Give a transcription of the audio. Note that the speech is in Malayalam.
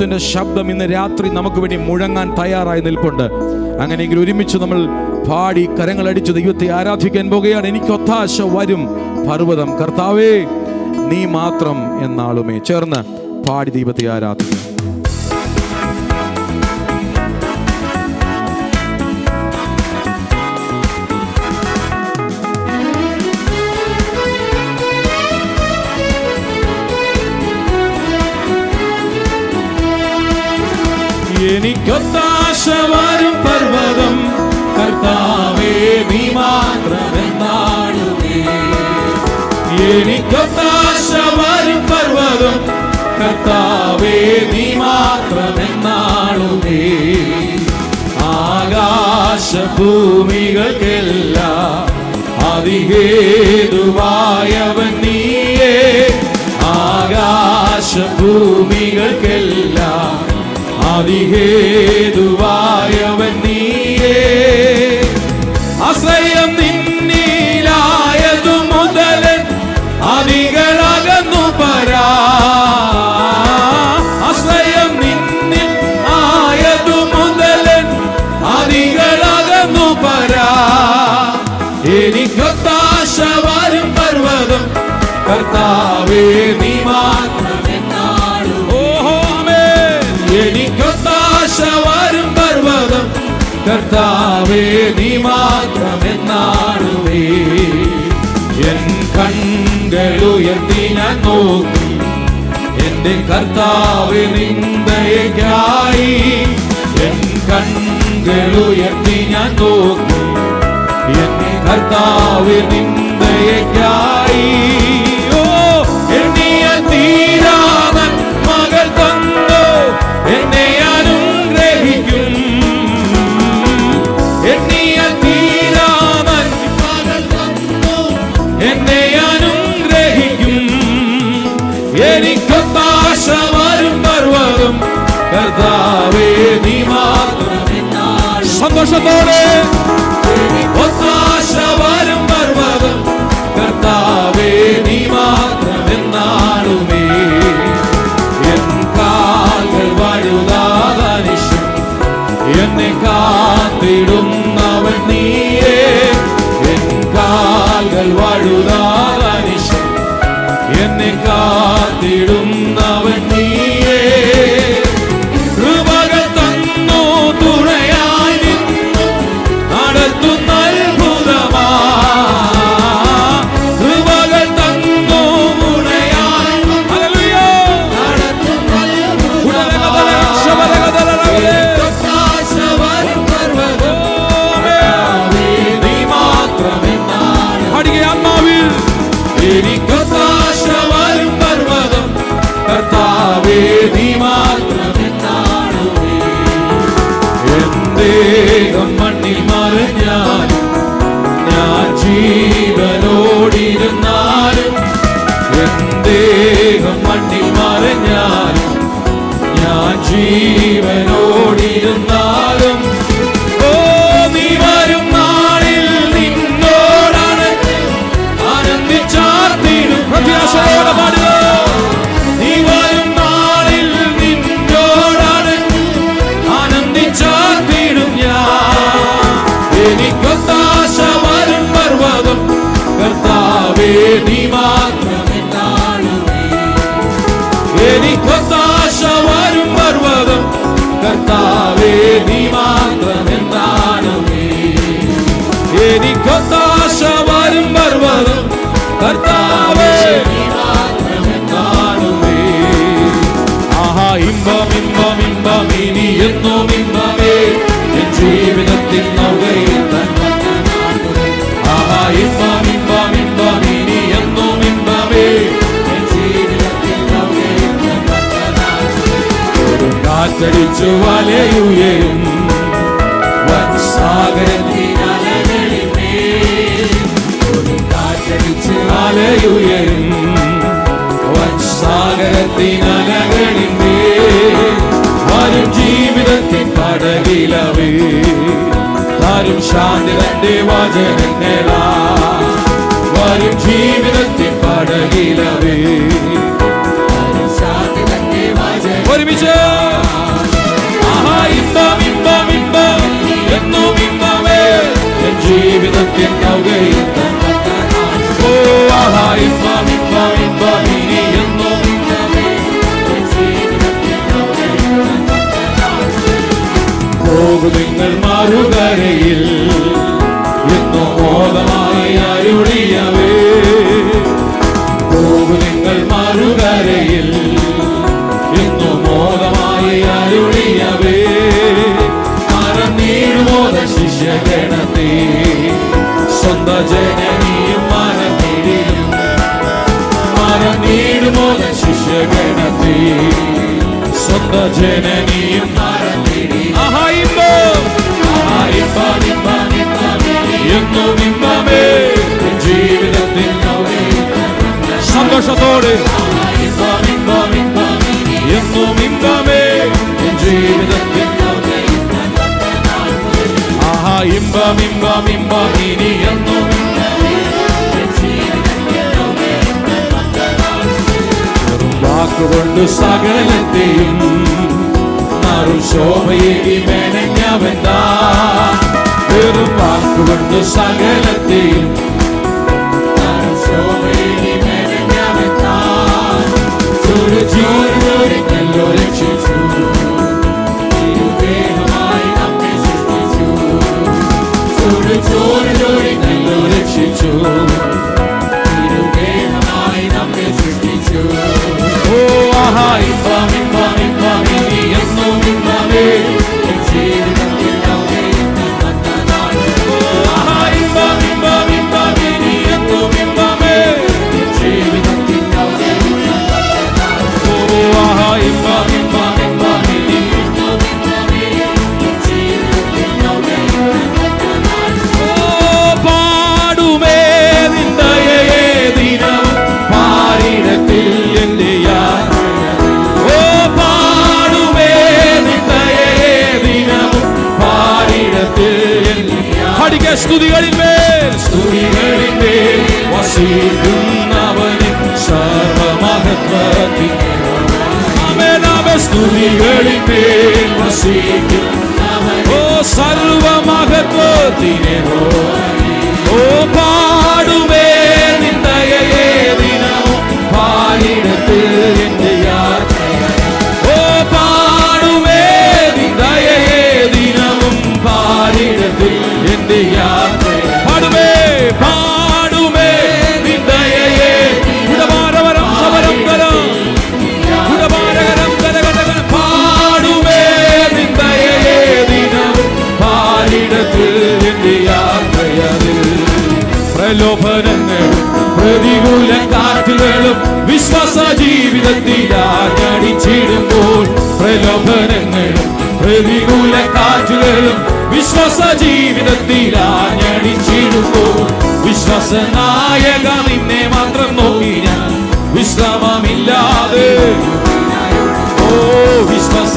ദൈവത്തിന്റെ ശബ്ദം ഇന്ന് രാത്രി നമുക്ക് വേണ്ടി മുഴങ്ങാൻ തയ്യാറായി നിൽപ്പുണ്ട്. അങ്ങനെയെങ്കിൽ ഒരുമിച്ച് നമ്മൾ പാടി കരങ്ങളടിച്ച് ദൈവത്തെ ആരാധിക്കാൻ പോകുകയാണ്. എനിക്ക് ഒത്താശ വരും പർവ്വതം, കർത്താവേ നീ മാത്രം എന്നാളുമേ. ചേർന്ന് പാടി ദൈവത്തെ ആരാധിക്കും. എനിക്കൊത്താശ വരും പർവ്വതം, കർത്താവേ നീ മാത്രമെന്നാളുമേ. എനിക്കൊത്താശ വരും പർവ്വതം, കർത്താവേ നീ മാത്രമെന്നാളുമേ. ആകാശഭൂമികൾക്കെല്ലാം അതിഹേതുവായവൻ നീയേ. ആകാശഭൂമികൾക്കെല്ലാം അതിഹേതുവായവൻ നീയേ. ആശ്രയം നിന്നിലായതു മുതൽ അതികളകന്നു പരാ. ആശ്രയം നിന്നിൽ ആയതു മുതൽ അതികളകന്നു പരാ. എനിക്കൊത്താശ വരും പർവ്വതം, കർത്താവേ നീ മാത്രമെന്നാളുമേ. എനിക്കൊത്താശ വരും പർവ്വതം, കർത്താവേ നീ മാത്രമെന്നാളുമേ. എൻ കണ്ണുകളുയർത്തി ഞാൻ നോക്കി, എന്റെ കർത്താവേ നിന്ദയ്ക്കായി. എൻ കണ്ണുകളുയർത്തി ഞാൻ നോക്കി, എന്റെ കർത്താവേ നിന്ദയ്ക്കായി. ഓ എണ്ണിയ തീരാതൻ മകൾ തന്നോ എന്നെ അനുഗ്രഹിക്കും. എണ്ണിയ തീരാതൻ മകൾ തന്നോ എന്നെ അനുഗ്രഹിക്കും. എനിക്കൊത്താശ വരും പർവ്വതം, കർത്താവേ നീ മാത്രമെന്നാളുമേ. സന്തോഷത്തോടെ ഒത്താശ വരും പർവ്വതം, കർത്താവേ നീ മാത്രമെന്നാളുമേ. എൻ കാൽകൾ വഴുതാതനിശം എന്നെ കാത്തിടുന്നവൻ നീയേ. എൻ കാൽകൾ വഴുതാതനിശം എന്നെ കാത്തിടുന്നവൻ നീയേ. കൃപകൾ തന്നു തുണയായി നിന്നു നടത്തുന്ന അത്ഭുതമാ. കൃപകൾ തന്നു തുണയായി നടത്തുന്ന എനിക്കൊത്താശ വരും പർവ്വതം, കർത്താവേ നീ മാത്രമെന്നാളുമേ. എനിക്കൊത്താശ വരും പർവ്വതം, കർത്താവേ നീ മാത്രമെന്നാളുമേ. എൻ ദേഹം മണ്ണിൽ മറഞ്ഞാലും ഞാൻ ജീവനോടിരുന്നാലും. എൻ ദേഹം മണ്ണിൽ മറഞ്ഞാലും ഞാൻ ജീവനോടിരുന്നാലും. ഓ നീ വരും നാളിൽ നിന്നോടാണ് ആനന്ദിച്ചാർത്തിടും. പ്രത്യാശയോടെ പാടുക. നീ വരും നാളിൽ നിന്നോടാണ് ആനന്ദിച്ചാർത്തിടും ഞാൻ. എനിക്കൊത്താശ വരും പർവ്വതം, കർത്താവേ നീ മാത്രമെന്നാളുമേ. എനിക്കൊത്താശ വരും പർവ്വതം, കർത്താവേ നീ മാത്രമെന്നാളുമേ. എനിക്കൊത്താശ വരും പർവ്വതം, കർത്താവേ നീ മാത്രമെന്നാളുമേ. ആഹാ ഇമ്പം ഇമ്പം ഇമ്പം ഇനി എന്നും ഇമ്പമേ എൻ ജീവിതത്തിൽ നൗകയിൽ തന്നെ. ആഹാ ഇമ്പം ഇമ്പം ഇമ്പം ഇനി എന്നും ഇമ്പമേ എൻ ജീവിതത്തിൽ നൗകയിൽ തന്നെ. ഒരു കാറ്റടിച്ചു വലയുയരും വൻസാഗരത്തിനലകളിന്മേൽ. ഒരു കാറ്റടിച്ച് വലയുയരും വൻസാഗരത്തിനലകളിന്മേൽ. വരും ജീവിതത്തിൻ പടകിലവേ തരും ശാന്തി തന്റെ വചനങ്ങളാ. വരും ജീവിതത്തിൻ പടകിലവേ ഒരുമിച്ച് നിങ്ങൾ മറുകരയിൽ എന്നു മോദമായി അരുളിയവേ. നിങ്ങൾ മറുകരയിൽ എന്നു മോദമായി അരുളിയവേ. മറന്നീടുമോദ ശിഷ്യഗണത്തെ സ്വന്ത ജനനിയും മറന്നീടിയും. മറന്നീടുമോദ ശിഷ്യഗണത്തെ സ്വന്ത ജനനിയും മറന്നീടിയും. എന്നും ഇമ്പമേ ജീവിതത്തിൽ സന്തോഷത്തോടെ എന്നും ഇമ്പമേ ജീവിതത്തിൽ. ആഹാ ഇമ്പം ഇമ്പം ഇമ്പം ഇനി എന്നും വാക്കുകൊണ്ട് സകലത്തെയും നറു ശോഭയെ മെനഞ്ഞവന്താ. വെറും വാക്കുകൊണ്ട് സകലത്തെയും ജീവനല്ലോ രക്ഷിച്ചു. നല്ലോ രക്ഷിച്ചു. ഓ ആഹാ ഇമ്പം ഇമ്പം ഇമ്പം ഇനി എന്നും ഇമ്പമേ ജീവിതത്തിൽ. ആഹാ ഇമ്പം ഇമ്പം ഇമ്പം ഇനി എന്നും ഇമ്പമേ ജീവിതത്തിൽ. ഓ ആഹാ ഇമ്പം ഇമ്പം ഇമ്പം ഇനി പാടുമേ നിന്ദയേ ദിനം പാരിടത്തിൽ എന്റെ യാത്ര. ഓ പാടുമേ നിന്ദയേ ദിനം പാരിടത്തിൽ എന്റെ യാത്ര. സ്തുതികളിന്മേൽ സ്തുതികളിന്മേൽ വസിക്കുന്നവന് സർവമഹത്വത്തിൽ. സ്തുതികളിന്മേൽ വസിക്കുന്നവൻ ഓ സർവമഹത്വത്തിനെ. ഓ പാടുമേ നിന്ദയേ ദിനവും പാരിടത്തിൽ എന്റെ യാത്ര. ഓ പാടുമേ നിന്ദയേ ദിനവും പാരിടത്തിൽ എന്റെ യാത്ര. പാടുമേ പാടുമേ നിന്ദയേ ഗുണഭാരവരം സമരം കരം ഗുണഭാരകരം കരകടകര. പാടുമേ നിന്ദയേ ദിനവും പാരിടത്തിൽ എന്റെ യാത്രയതിൽ. പ്രലോഭനങ്ങളും പ്രതികൂല കാറ്റുകളും വിശ്വാസ ജീവിതത്തിൽ ആഞ്ഞടിച്ചിടുമ്പോൾ. പ്രലോഭനങ്ങളും പ്രതികൂല കാറ്റുകളും വിശ്വാസ ജീവിതത്തിൽ ആഞ്ഞടിച്ചിടുമ്പോൾ. വിശ്വാസനായക നിന്നെ മാത്രം നോക്കി ഞാൻ വിശ്രമമില്ലാതെ. ഓ വിശ്വാസ